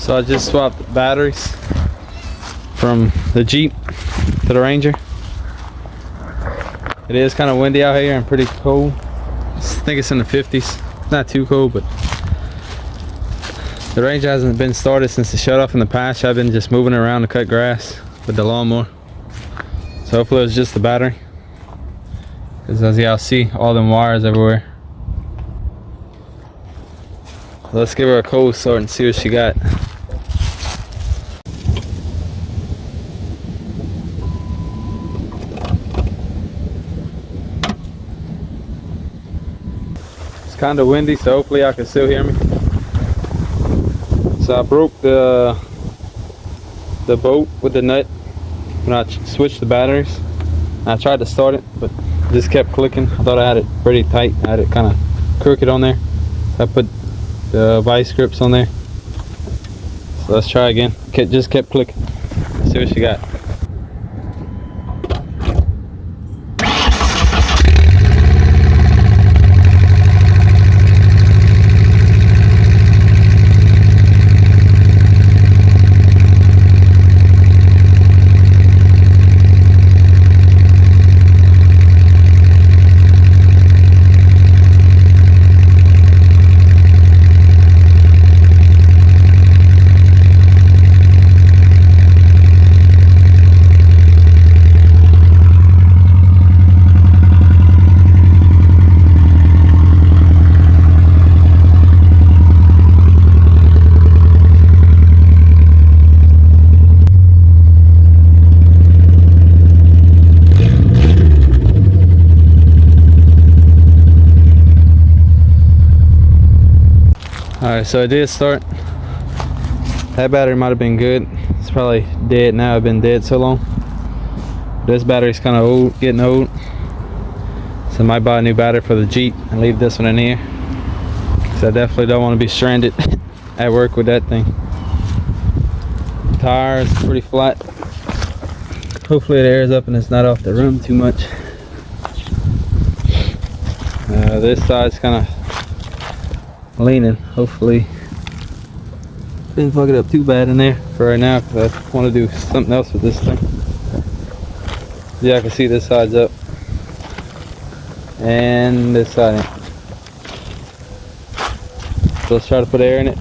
So I just swapped batteries from the Jeep to the Ranger. It is kind of windy out here and pretty cold. I think it's in the 50s. It's not too cold, but the Ranger hasn't been started since the shut off in the pasture. I've been just moving around to cut grass with the lawnmower. So hopefully it's just the battery. Because as y'all see, all them wires everywhere. So let's give her a cold start and see what she got. It's kind of windy, so hopefully y'all can still hear me. So I broke the bolt with the nut when I switched the batteries. I tried to start it, but it just kept clicking. I thought I had it pretty tight. I had it kind of crooked on there. I put the vice grips on there. So let's try again. Just kept clicking. Let's see what she got. Alright, so I did start. That battery might have been good. It's probably dead now. I've been dead so long. This battery's kind of old, getting old. So I might buy a new battery for the Jeep and leave this one in here. So I definitely don't want to be stranded at work with that thing. Tires pretty flat. Hopefully it airs up and it's not off the rim too much. This side's kind of leaning. Hopefully didn't fuck it up too bad in there for right now, because I want to do something else with this thing. Yeah, I can see this side's up and this side ain't. So let's try to put air in it,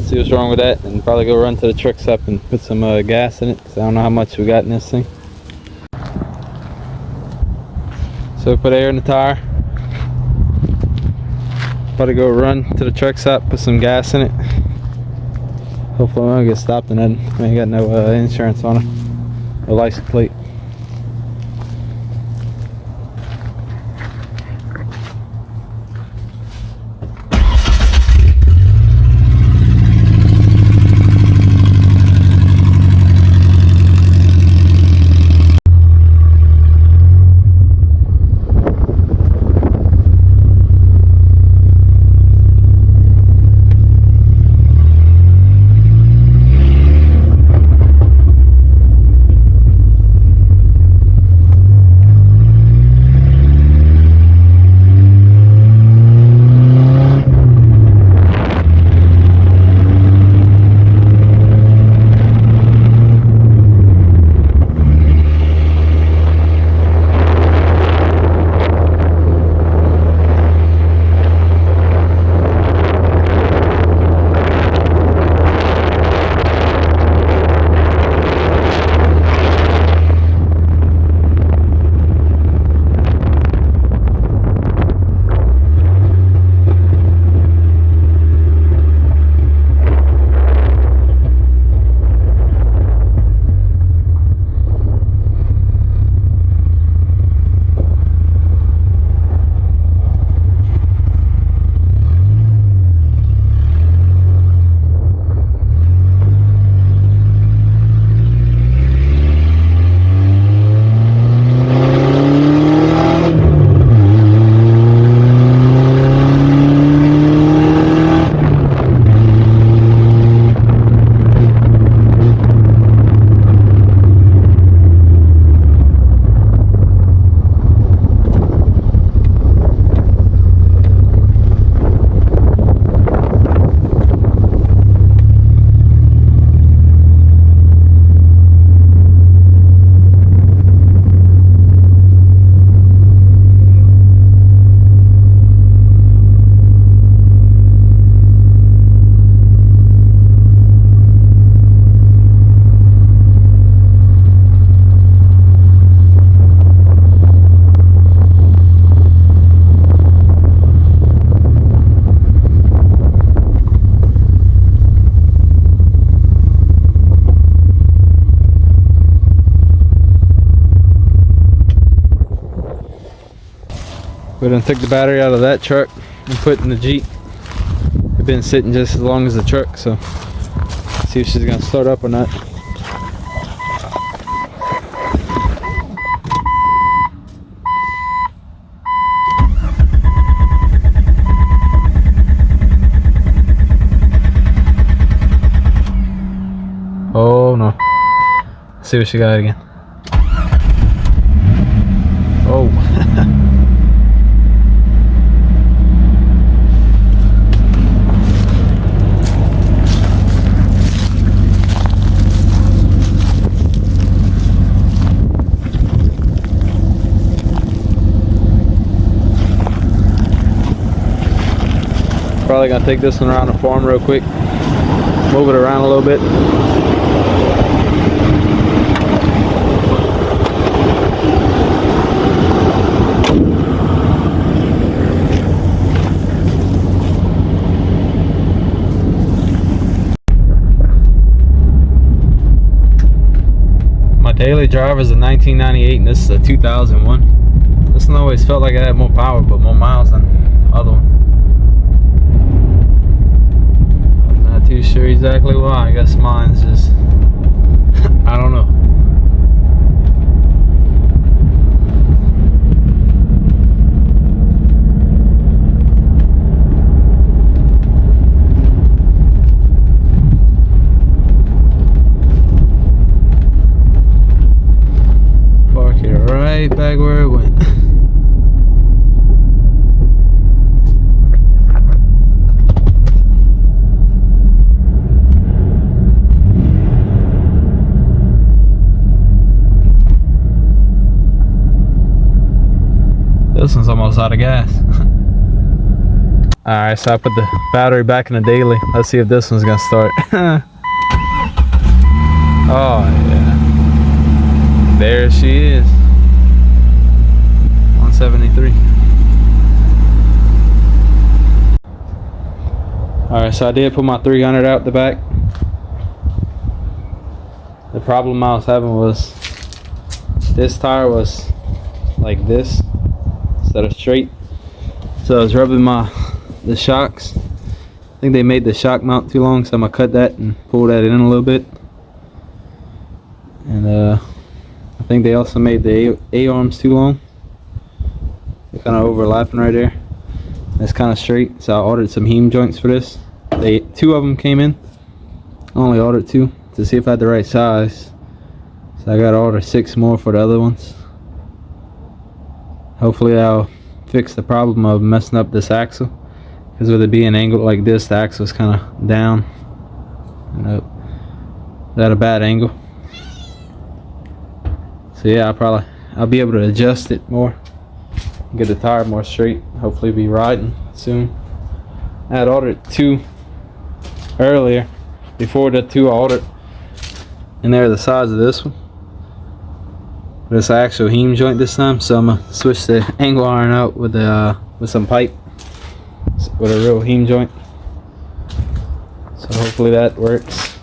see what's wrong with that, and probably go run to the truck stop and put some gas in it, because I don't know how much we got in this thing. So put air in the tire. About to go run to the truck stop, put some gas in it. Hopefully I don't get stopped and then I ain't got no insurance on it, no license plate. We done took the battery out of that truck and put in the Jeep. It's been sitting just as long as the truck, so see if she's gonna start up or not. Oh no. Let's see what she got again. Oh. Probably gonna take this one around the farm real quick. Move it around a little bit. Daily driver is a 1998 and this is a 2001. This one always felt like it had more power but more miles than the other one. I'm not too sure exactly why. I guess mine's just I don't know. Back where it went. This one's almost out of gas. Alright, so I put the battery back in the daily. Let's see if this one's gonna start. Oh yeah. There she is. 173. Alright, so I did put my 300 out the back. The problem I was having was this tire was like this instead of straight. So I was rubbing the shocks. I think they made the shock mount too long, so I'm gonna cut that and pull that in a little bit. And I think they also made the A-arms too long. They're kind of overlapping right there. It's kind of straight, so I ordered some heme joints for this. Two of them came in. I only ordered 2 to see if I had the right size. So I gotta order 6 more for the other ones. Hopefully I'll fix the problem of messing up this axle. Because with it being angled like this, the axle is kind of down and up. At a bad angle. So yeah, I'll be able to adjust it more. Get the tire more straight. Hopefully be riding soon. I had ordered 2 earlier. Before the 2 I ordered, and they're the size of this one. This actual heme joint this time, so I'm gonna switch the angle iron out with some pipe with a real heme joint. So hopefully that works.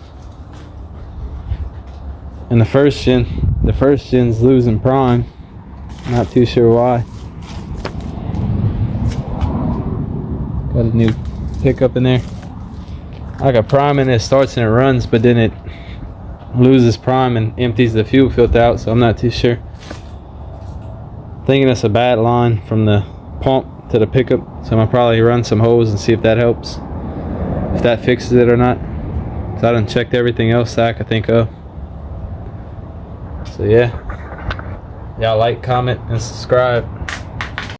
And the first gen's losing prime. Not too sure why. Got a new pickup in there. Like a prime and it starts and it runs, but then it loses prime and empties the fuel filter out, so I'm not too sure. Thinking it's a bad line from the pump to the pickup, so I'm gonna probably run some hose and see if that helps, if that fixes it or not. So I done checked everything else that I could think of. So yeah, y'all like, comment, and subscribe.